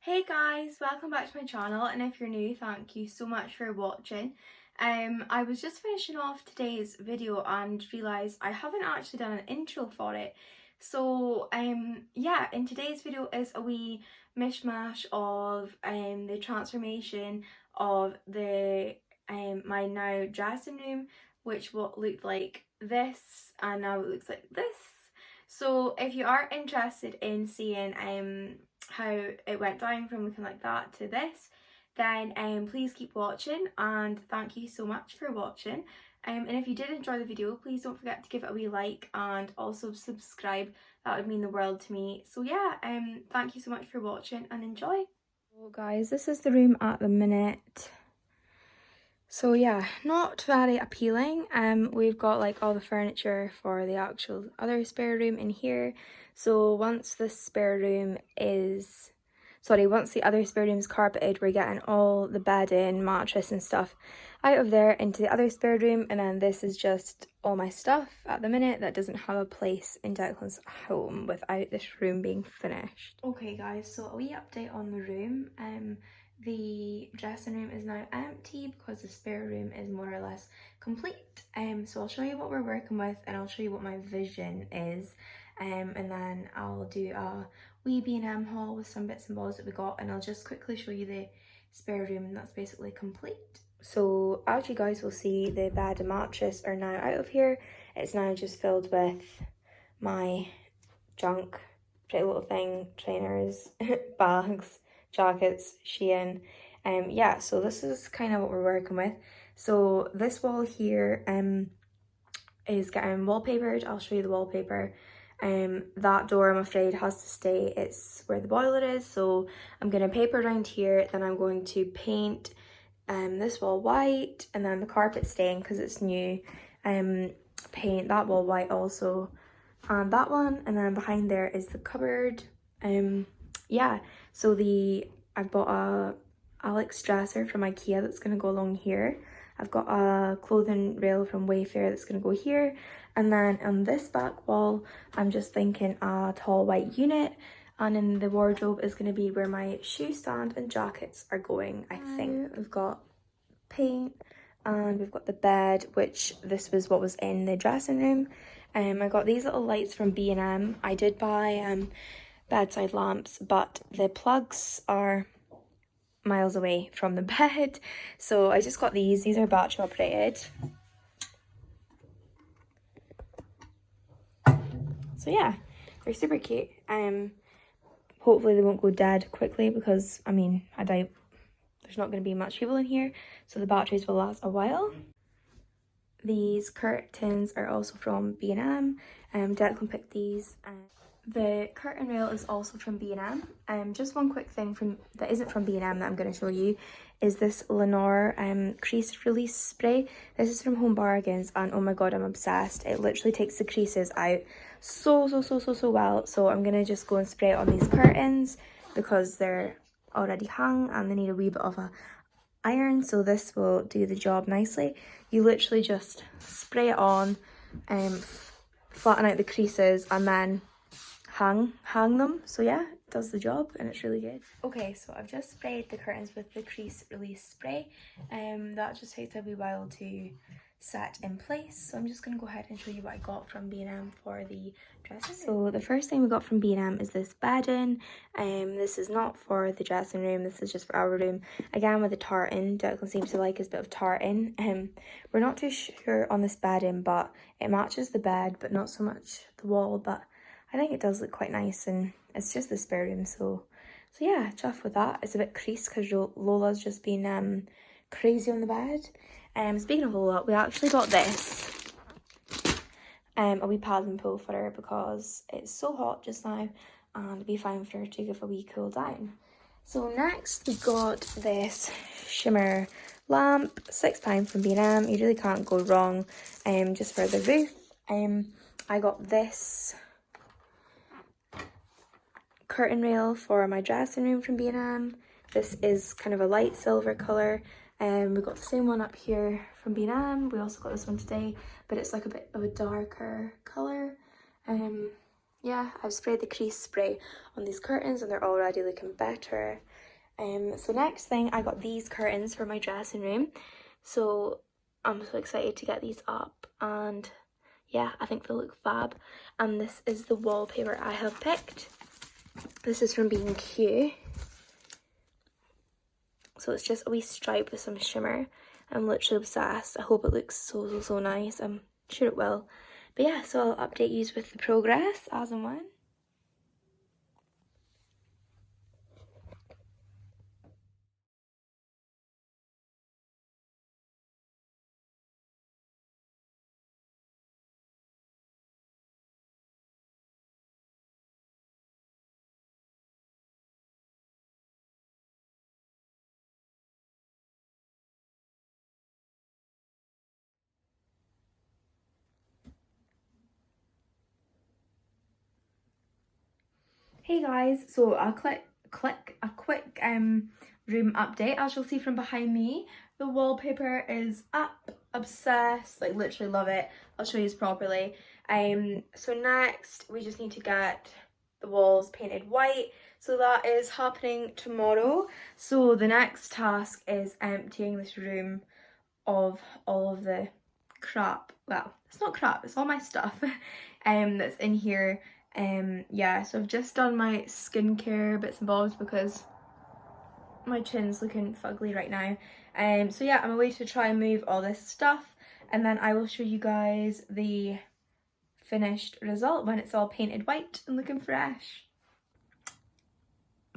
Hey guys, welcome back to my channel, and if you're new, thank you so much for watching. I was just finishing off today's video and realised I haven't actually done an intro for it. So yeah, in today's video is a wee mishmash of the transformation of the my now dressing room, which what looked like this and now it looks like this. So if you are interested in seeing how it went down from looking like that to this, then please keep watching, and thank you so much for watching. And if you did enjoy the video, please don't forget to give it a wee like and also subscribe. That would mean the world to me. So yeah, thank you so much for watching and enjoy. So guys, this is the room at the minute. So yeah, not very appealing. We've got like all the furniture for the actual other spare room in here. So once the other spare room is carpeted, we're getting all the bedding, mattress and stuff out of there into the other spare room, and then this is just all my stuff at the minute that doesn't have a place in Declan's home without this room being finished. Okay guys, so a wee update on the room. The dressing room is now empty because the spare room is more or less complete. So I'll show you what we're working with and I'll show you what my vision is. And then I'll do a wee B&M haul with some bits and bobs that we got, and I'll just quickly show you the spare room that's basically complete. So as you guys will see, the bed and mattress are now out of here. It's now just filled with my junk, Pretty Little Thing, trainers, bags, jackets, Shein. Yeah, so this is kind of what we're working with. So this wall here is getting wallpapered. I'll show you the wallpaper. That door I'm afraid has to stay. It's where the boiler is, so I'm going to paper around here, then I'm going to paint this wall white, and then the carpet staying because it's new. Paint that wall white also, and that one, and then behind there is the cupboard. Yeah, so I've bought a Alex dresser from Ikea that's going to go along here. I've got a clothing rail from Wayfair that's going to go here, and then on this back wall I'm just thinking a tall white unit, and in the wardrobe is going to be where my shoe stand and jackets are going. I think we've got paint and we've got the bed, which this was what was in the dressing room. I got these little lights from B&M. I did buy bedside lamps, but the plugs are miles away from the bed, so I just got these. These are battery operated. So yeah, they're super cute. Hopefully they won't go dead quickly because I mean I doubt there's not going to be much people in here, so the batteries will last a while. These curtains are also from B&M. Declan picked these. The curtain rail is also from B&M. Just one quick thing that isn't from B&M that I'm going to show you is this Lenore crease release spray. This is from Home Bargains, and oh my god, I'm obsessed. It literally takes the creases out so well. So I'm going to just go and spray it on these curtains because they're already hung and they need a wee bit of a iron, so this will do the job nicely. You literally just spray it on, flatten out the creases, and then hang them. So yeah, it does the job and it's really good. Okay, so I've just sprayed the curtains with the crease release spray. That just takes a wee while to set in place, so I'm just going to go ahead and show you what I got from B&M for the dressing room. So the first thing we got from B&M is this bedding. This is not for the dressing room, this is just for our room, again with the tartan. Declan seems to like his bit of tartan. We're not too sure on this bedding, but it matches the bed but not so much the wall, but I think it does look quite nice, and it's just the spare room, so yeah, chuffed with that. It's a bit creased because Lola's just been crazy on the bed. Speaking of Lola, we actually got this, a wee paddling pool for her because it's so hot just now and it'd be fine for her to give a wee cool down. So next we got this shimmer lamp, £6 from B&M. You really can't go wrong, just for the roof. I got this curtain rail for my dressing room from B&M. This is kind of a light silver colour. We got the same one up here from B&M. We also got this one today, but it's like a bit of a darker colour. yeah, I've sprayed the crease spray on these curtains and they're already looking better. So next thing, I got these curtains for my dressing room. So I'm so excited to get these up, and yeah, I think they'll look fab. And this is the wallpaper I have picked. This is from B&Q. So it's just a wee stripe with some shimmer. I'm literally obsessed. I hope it looks so nice. I'm sure it will. But yeah, so I'll update you with the progress as and when. Hey guys, so a quick room update. As you'll see from behind me, the wallpaper is up, obsessed, like literally love it. I'll show you properly. So next we just need to get the walls painted white, so that is happening tomorrow. So the next task is emptying this room of all of the crap. Well, it's not crap, it's all my stuff that's in here. Yeah, so I've just done my skincare bits and bobs because my chin's looking fugly right now. So yeah, I'm away to try and move all this stuff, and then I will show you guys the finished result when it's all painted white and looking fresh.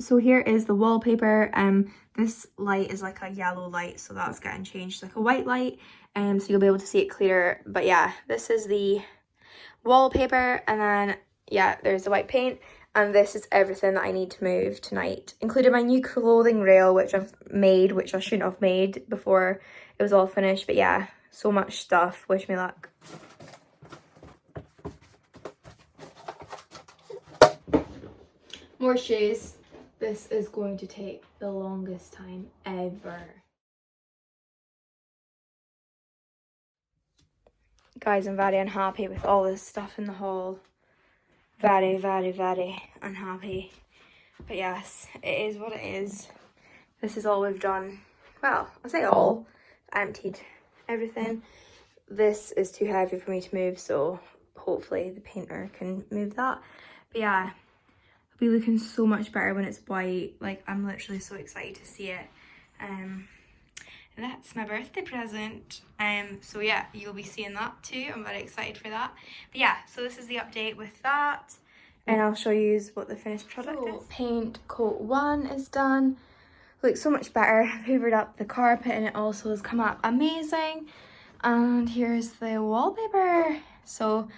So here is the wallpaper. This light is like a yellow light, so that's getting changed to like a white light, so you'll be able to see it clearer. But yeah, this is the wallpaper, and then yeah, there's the white paint, and this is everything that I need to move tonight, including my new clothing rail, which I've made, which I shouldn't have made before it was all finished. But yeah, so much stuff. Wish me luck. More shoes. This is going to take the longest time ever. Guys, I'm very unhappy with all this stuff in the hall. Very unhappy. But yes, it is what it is. This is all we've done. Well, I say all. Emptied everything. This is too heavy for me to move, so hopefully the painter can move that. But yeah, it'll be looking so much better when it's white. Like, I'm literally so excited to see it. That's my birthday present. So yeah, you'll be seeing that too. I'm very excited for that. But yeah, so this is the update with that, and I'll show you what the finished product is. Paint coat 1 is done. Looks so much better. I've hoovered up the carpet and it also has come up amazing. And here's the wallpaper. So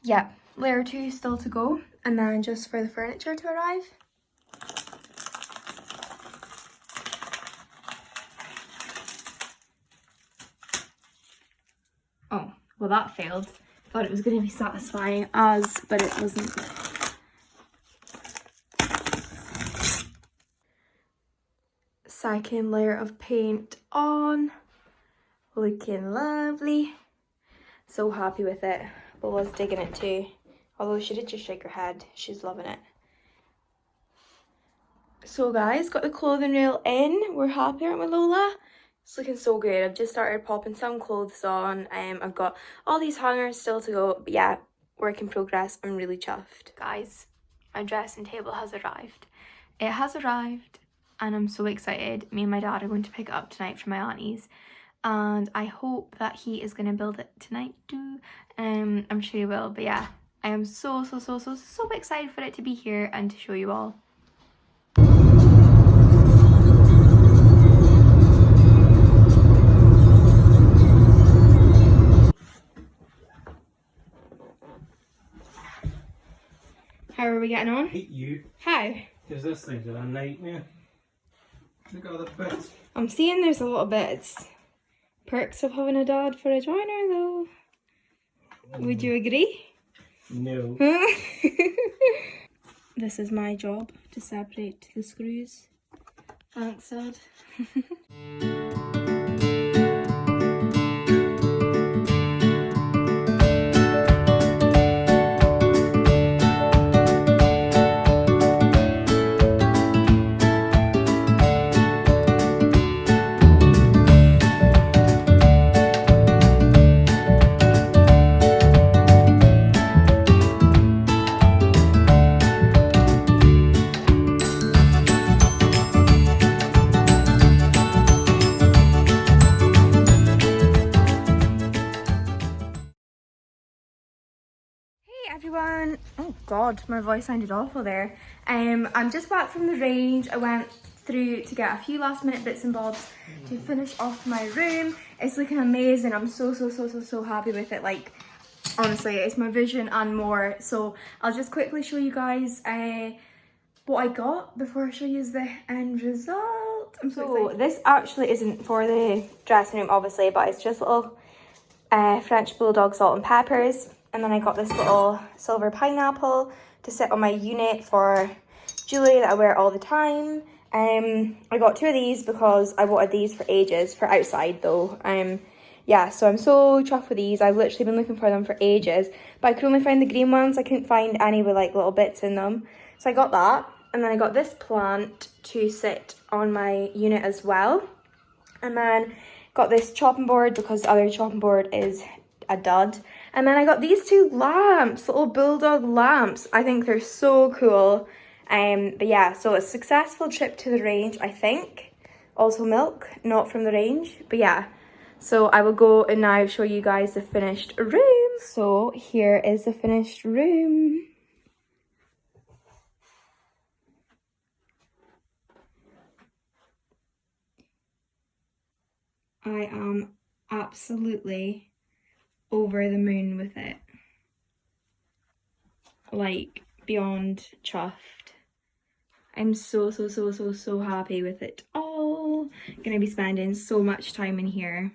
yeah, layer 2 still to go, and then just for the furniture to arrive. Oh, well that failed. Thought it was going to be satisfying but it wasn't. Second layer of paint on. Looking lovely. So happy with it. Lola's digging it too. Although she did just shake her head. She's loving it. So guys, got the clothing rail in. We're happy, aren't we, Lola? It's looking so good. I've just started popping some clothes on. I've got all these hangers still to go. But yeah, work in progress. I'm really chuffed. Guys, my dressing table has arrived. It has arrived and I'm so excited. Me and my dad are going to pick it up tonight from my auntie's. And I hope that he is going to build it tonight too. I'm sure he will. But yeah, I am so excited for it to be here and to show you all. How are we getting on? Hate you. How? Because this thing's a nightmare. Look at all the bits. I'm seeing there's a lot of bits. Perks of having a dad for a joiner though. Would you agree? No. This is my job, to separate the screws. Thanks, Dad. God, my voice sounded awful there. I'm just back from the range. I went through to get a few last minute bits and bobs to finish off my room. It's looking amazing. I'm so happy with it. Like, honestly, it's my vision and more. So I'll just quickly show you guys what I got before I show you the end result. I'm so excited. This actually isn't for the dressing room, obviously, but it's just little French bulldog salt and peppers. And then I got this little silver pineapple to sit on my unit for jewellery that I wear all the time. I got 2 of these because I wanted these for ages, for outside though. Yeah, so I'm so chuffed with these. I've literally been looking for them for ages, but I could only find the green ones. I couldn't find any with like little bits in them. So I got that. And then I got this plant to sit on my unit as well. And then got this chopping board because the other chopping board is a dud. And then I got these 2 lamps, little bulldog lamps. I think they're so cool. But yeah, so a successful trip to the range, I think. Also milk, not from the range, but yeah. So I will go and now show you guys the finished room. So here is the finished room. I am absolutely over the moon with it. Like, beyond chuffed. I'm so happy with it all. Gonna be spending so much time in here.